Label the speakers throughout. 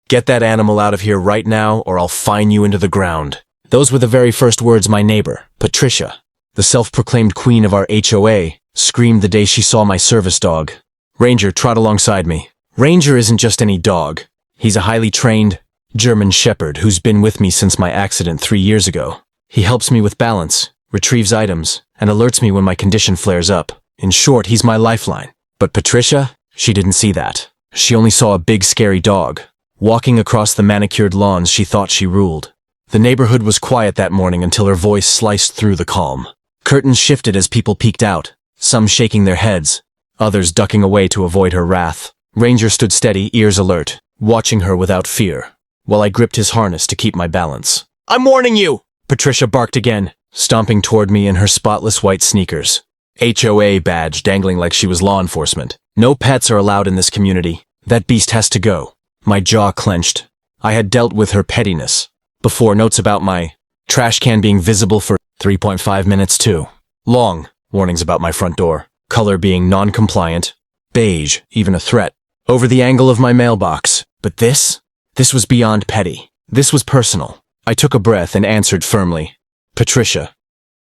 Speaker 1: Get that animal out of here right now or I'll fine you into the ground. Those were the very first words my neighbor, Patricia, the self-proclaimed queen of our HOA, screamed the day she saw my service dog. Ranger, trot alongside me. Ranger isn't just any dog. He's a highly trained German shepherd who's been with me since my accident 3 years ago. He helps me with balance, retrieves items, and alerts me when my condition flares up. In short, he's my lifeline. But Patricia, she didn't see that. She only saw a big scary dog. Walking across the manicured lawns, she thought she ruled. The neighborhood was quiet that morning until her voice sliced through the calm. Curtains shifted as people peeked out, some shaking their heads, others ducking away to avoid her wrath. Ranger stood steady, ears alert, watching her without fear, while I gripped his harness to keep my balance. "I'm warning you!" Patricia barked again, stomping toward me in her spotless white sneakers. HOA badge dangling like she was law enforcement. No pets are allowed in this community. That beast has to go. My jaw clenched. I had dealt with her pettiness before. Notes about my trash can being visible for 3.5 minutes too long. Warnings about my front door. Color being non-compliant. Beige, even a threat. Over the angle of my mailbox. But this was beyond petty. This was personal. I took a breath and answered firmly. Patricia,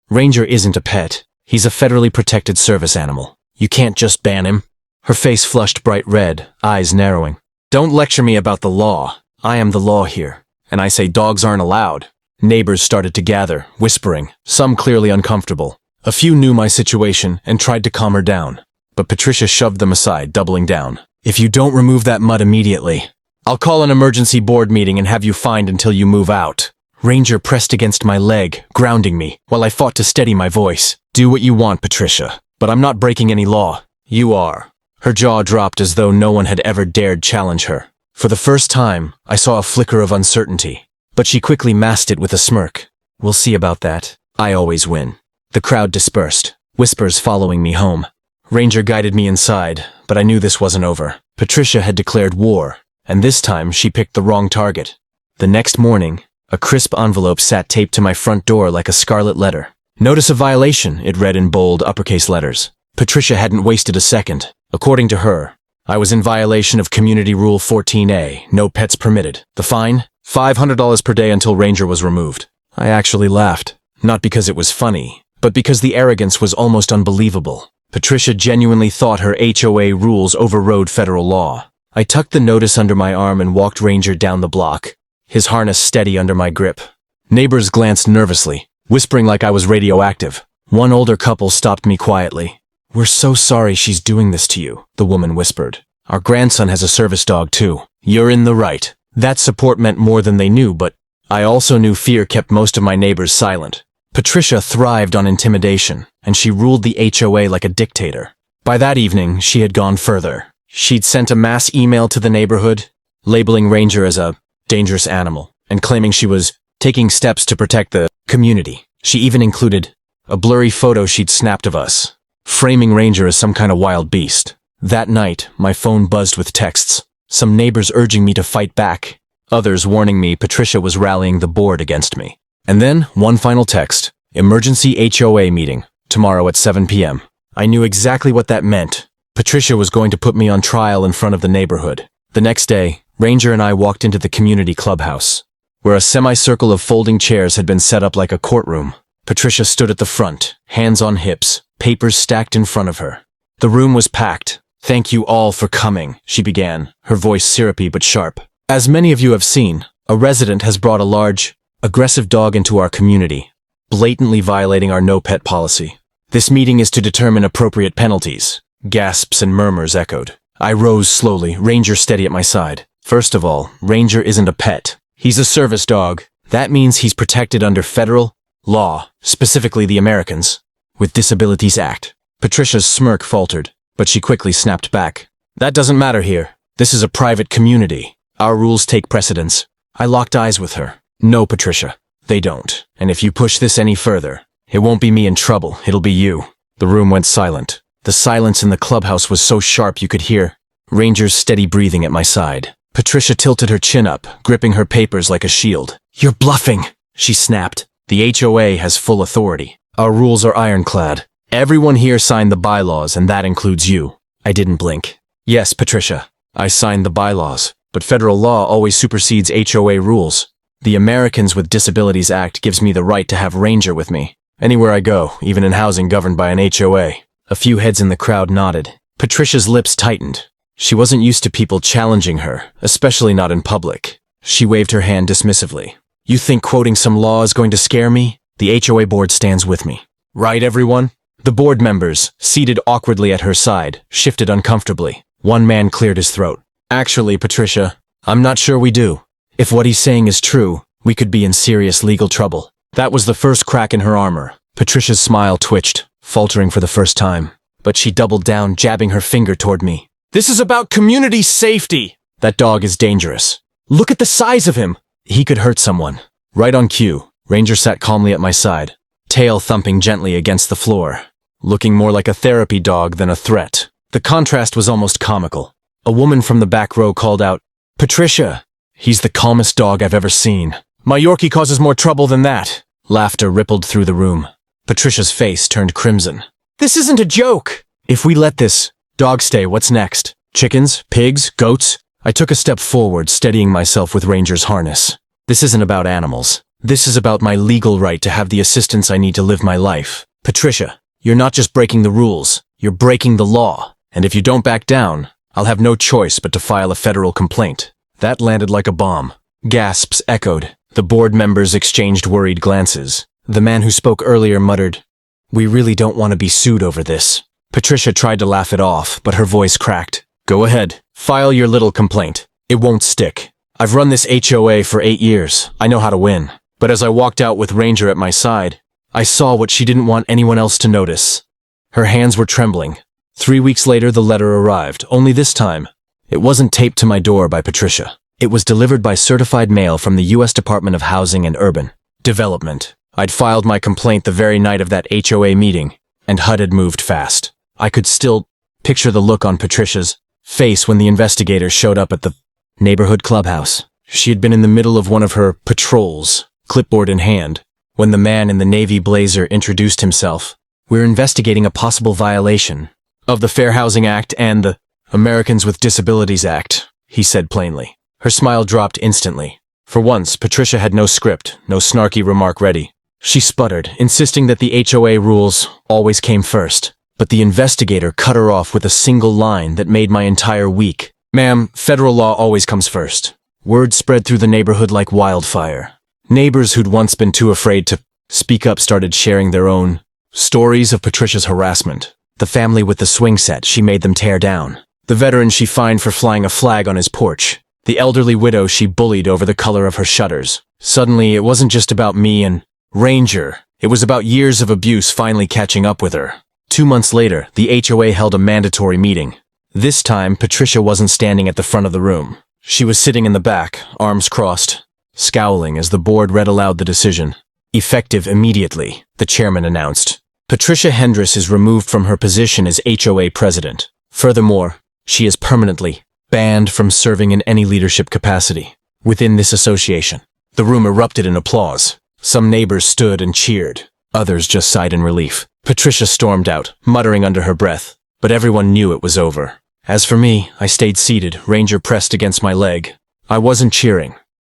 Speaker 1: Ranger isn't a pet. He's a federally protected service animal. You can't just ban him. Her face flushed bright red, eyes narrowing. Don't lecture me about the law. I am the law here, and I say dogs aren't allowed. Neighbors started to gather, whispering, some clearly uncomfortable. A few knew my situation and tried to calm her down, but Patricia shoved them aside, doubling down. If you don't remove that mud immediately, I'll call an emergency board meeting and have you fined until you move out. Ranger pressed against my leg, grounding me, while I fought to steady my voice. Do what you want, Patricia, but I'm not breaking any law. You are. Her jaw dropped as though no one had ever dared challenge her. For the first time, I saw a flicker of uncertainty, but she quickly masked it with a smirk. We'll see about that. I always win. The crowd dispersed, whispers following me home. Ranger guided me inside, but I knew this wasn't over. Patricia had declared war, and this time she picked the wrong target. The next morning, a crisp envelope sat taped to my front door like a scarlet letter. Notice of violation, it read in bold, uppercase letters. Patricia hadn't wasted a second. According to her, I was in violation of Community Rule 14A, no pets permitted. The fine? $500 per day until Ranger was removed. I actually laughed, not because it was funny, but because the arrogance was almost unbelievable. Patricia genuinely thought her HOA rules overrode federal law. I tucked the notice under my arm and walked Ranger down the block, his harness steady under my grip. Neighbors glanced nervously, whispering like I was radioactive. One older couple stopped me quietly. "We're so sorry she's doing this to you," the woman whispered. "Our grandson has a service dog too." You're in the right. That support meant more than they knew, but I also knew fear kept most of my neighbors silent. Patricia thrived on intimidation, and she ruled the HOA like a dictator. By that evening, she had gone further. She'd sent a mass email to the neighborhood, labeling Ranger as a dangerous animal, and claiming she was taking steps to protect the community. She even included a blurry photo she'd snapped of us, framing Ranger as some kind of wild beast. That night, my phone buzzed with texts, some neighbors urging me to fight back, others warning me Patricia was rallying the board against me. And then, one final text, emergency HOA meeting, tomorrow at 7 p.m. I knew exactly what that meant. Patricia was going to put me on trial in front of the neighborhood. The next day, Ranger and I walked into the community clubhouse, where a semicircle of folding chairs had been set up like a courtroom. Patricia stood at the front, hands on hips, papers stacked in front of her. The room was packed. "Thank you all for coming," she began, her voice syrupy but sharp. "As many of you have seen, a resident has brought a large, aggressive dog into our community, blatantly violating our no-pet policy. This meeting is to determine appropriate penalties." Gasps and murmurs echoed. I rose slowly, Ranger steady at my side. First of all, Ranger isn't a pet. He's a service dog. That means he's protected under federal law, specifically the Americans with Disabilities Act. Patricia's smirk faltered, but she quickly snapped back. "That doesn't matter here. This is a private community. Our rules take precedence." I locked eyes with her. "No, Patricia, they don't. And if you push this any further, it won't be me in trouble, it'll be you." The room went silent. The silence in the clubhouse was so sharp you could hear Ranger's steady breathing at my side. Patricia tilted her chin up, gripping her papers like a shield. "You're bluffing," she snapped. "The HOA has full authority. Our rules are ironclad. Everyone here signed the bylaws, and that includes you." I didn't blink. "Yes, Patricia, I signed the bylaws, but federal law always supersedes HOA rules. The Americans with Disabilities Act gives me the right to have Ranger with me. Anywhere I go, even in housing governed by an HOA. A few heads in the crowd nodded. Patricia's lips tightened. She wasn't used to people challenging her, especially not in public. She waved her hand dismissively. You think quoting some law is going to scare me? The HOA board stands with me. Right, everyone? The board members, seated awkwardly at her side, shifted uncomfortably. One man cleared his throat. Actually, Patricia, I'm not sure we do. If what he's saying is true, we could be in serious legal trouble. That was the first crack in her armor. Patricia's smile twitched, faltering for the first time. But she doubled down, jabbing her finger toward me. This is about community safety! That dog is dangerous. Look at the size of him! He could hurt someone. Right on cue, Ranger sat calmly at my side, tail thumping gently against the floor, looking more like a therapy dog than a threat. The contrast was almost comical. A woman from the back row called out, Patricia! He's the calmest dog I've ever seen. My Yorkie causes more trouble than that. Laughter rippled through the room. Patricia's face turned crimson. This isn't a joke! If we let this dog stay, what's next? Chickens? Pigs? Goats? I took a step forward, steadying myself with Ranger's harness. This isn't about animals. This is about my legal right to have the assistance I need to live my life. Patricia, you're not just breaking the rules, you're breaking the law. And if you don't back down, I'll have no choice but to file a federal complaint. That landed like a bomb. Gasps echoed. The board members exchanged worried glances. The man who spoke earlier muttered, We really don't want to be sued over this. Patricia tried to laugh it off, but her voice cracked. Go ahead. File your little complaint. It won't stick. I've run this HOA for 8 years. I know how to win. But as I walked out with Ranger at my side, I saw what she didn't want anyone else to notice. Her hands were trembling. 3 weeks later, the letter arrived, only this time. It wasn't taped to my door by Patricia. It was delivered by certified mail from the U.S. Department of Housing and Urban Development. I'd filed my complaint the very night of that HOA meeting, and HUD had moved fast. I could still picture the look on Patricia's face when the investigators showed up at the neighborhood clubhouse. She had been in the middle of one of her patrols, clipboard in hand, when the man in the navy blazer introduced himself. We're investigating a possible violation of the Fair Housing Act and the Americans with Disabilities Act, he said plainly. Her smile dropped instantly. For once, Patricia had no script, no snarky remark ready. She sputtered, insisting that the HOA rules always came first. But the investigator cut her off with a single line that made my entire week. Ma'am, federal law always comes first. Word spread through the neighborhood like wildfire. Neighbors who'd once been too afraid to speak up started sharing their own stories of Patricia's harassment. The family with the swing set she made them tear down. The veteran she fined for flying a flag on his porch. The elderly widow she bullied over the color of her shutters. Suddenly, it wasn't just about me and Ranger. It was about years of abuse finally catching up with her. 2 months later, the HOA held a mandatory meeting. This time, Patricia wasn't standing at the front of the room. She was sitting in the back, arms crossed, scowling as the board read aloud the decision. Effective immediately, the chairman announced. Patricia Hendris is removed from her position as HOA president. Furthermore, she is permanently banned from serving in any leadership capacity within this association. The room erupted in applause. Some neighbors stood and cheered. Others just sighed in relief. Patricia stormed out, muttering under her breath, but everyone knew it was over. As for me, I stayed seated, Ranger pressed against my leg. I wasn't cheering.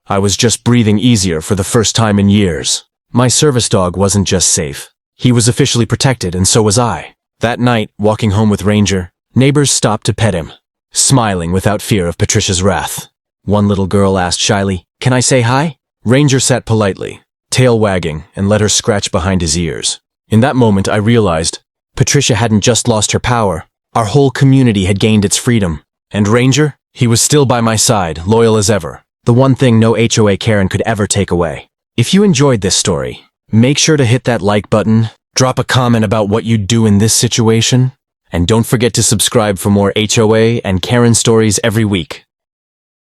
Speaker 1: I was just breathing easier for the first time in years. My service dog wasn't just safe. He was officially protected, and so was I. That night, walking home with Ranger, neighbors stopped to pet him, smiling without fear of Patricia's wrath. One little girl asked shyly, "Can I say hi?" Ranger sat politely, tail wagging, and let her scratch behind his ears. In that moment, I realized Patricia hadn't just lost her power. Our whole community had gained its freedom. And Ranger? He was still by my side, loyal as ever. The one thing no HOA Karen could ever take away. If you enjoyed this story, make sure to hit that like button, drop a comment about what you'd do in this situation, and don't forget to subscribe for more HOA and Karen stories every week.